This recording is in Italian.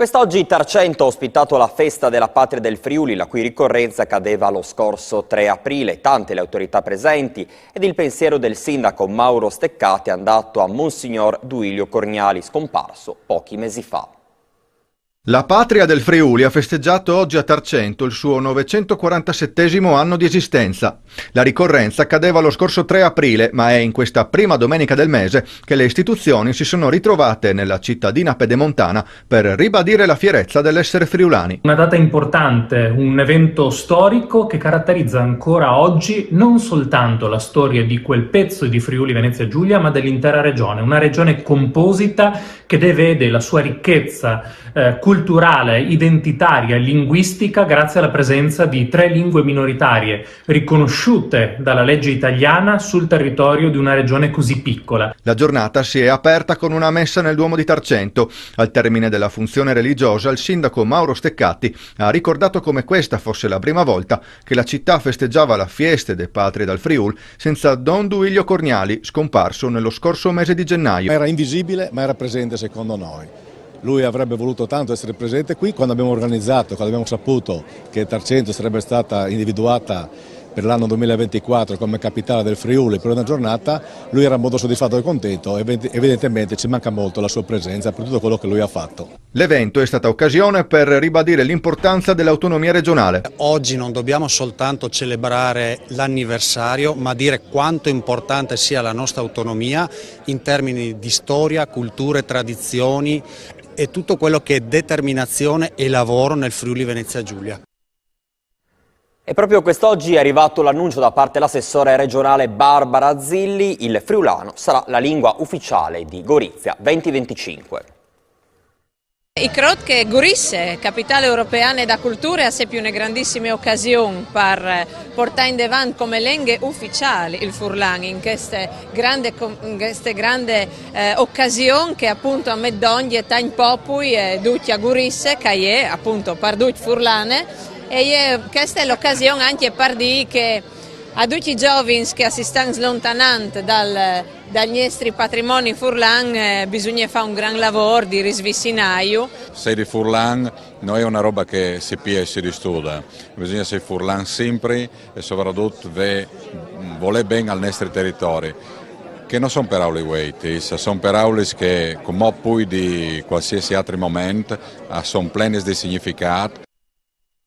Quest'oggi Tarcento ha ospitato la festa della patria del Friuli, la cui ricorrenza cadeva lo scorso 3 aprile. Tante le autorità presenti ed il pensiero del sindaco Mauro Steccati è andato a Monsignor Duilio Corniali, scomparso pochi mesi fa. La patria del Friuli ha festeggiato oggi a Tarcento il suo 947° anno di esistenza. La ricorrenza cadeva lo scorso 3 aprile, ma è in questa prima domenica del mese che le istituzioni si sono ritrovate nella cittadina pedemontana per ribadire la fierezza dell'essere friulani. Una data importante, un evento storico che caratterizza ancora oggi non soltanto la storia di quel pezzo di Friuli Venezia Giulia, ma dell'intera regione. Una regione composita che vede la sua ricchezza culturale, identitaria e linguistica grazie alla presenza di 3 lingue minoritarie riconosciute dalla legge italiana sul territorio di una regione così piccola. La giornata si è aperta con una messa nel Duomo di Tarcento. Al termine della funzione religiosa, il sindaco Mauro Steccati ha ricordato come questa fosse la prima volta che la città festeggiava la Fieste dei Patri dal Friul senza Don Duilio Corniali, scomparso nello scorso mese di gennaio. Era invisibile, ma era presente secondo noi. Lui avrebbe voluto tanto essere presente qui quando abbiamo organizzato, quando abbiamo saputo che Tarcento sarebbe stata individuata per l'anno 2024 come capitale del Friuli per una giornata. Lui era molto soddisfatto e contento, evidentemente ci manca molto la sua presenza per tutto quello che lui ha fatto. L'evento è stata occasione per ribadire l'importanza dell'autonomia regionale. Oggi non dobbiamo soltanto celebrare l'anniversario, ma dire quanto importante sia la nostra autonomia in termini di storia, culture, tradizioni e tutto quello che è determinazione e lavoro nel Friuli Venezia Giulia. E proprio quest'oggi è arrivato l'annuncio da parte dell'assessore regionale Barbara Zilli: il friulano sarà la lingua ufficiale di Gorizia 2025. I crot che Gorizia, capitale europea da cultura, ha sempre una grandissima occasione per portare in avanti come lingue ufficiali il furlan in queste grande occasione che appunto a Meddogni e Tain Popui e tutti a Gorizia, che è appunto per tutti furlane, e questa è l'occasione anche per dire che a tutti i giovani che si stanno slontanando dagli nostri patrimoni furlan bisogna fare un gran lavoro di risvicinaio. Sei di furlan non è una roba che si pia e si ristuda, bisogna essere furlan sempre e soprattutto vuole bene al nostro territorio. Che non sono parole weighty, sono parole che, come poi di qualsiasi altro momento, sono piene di significato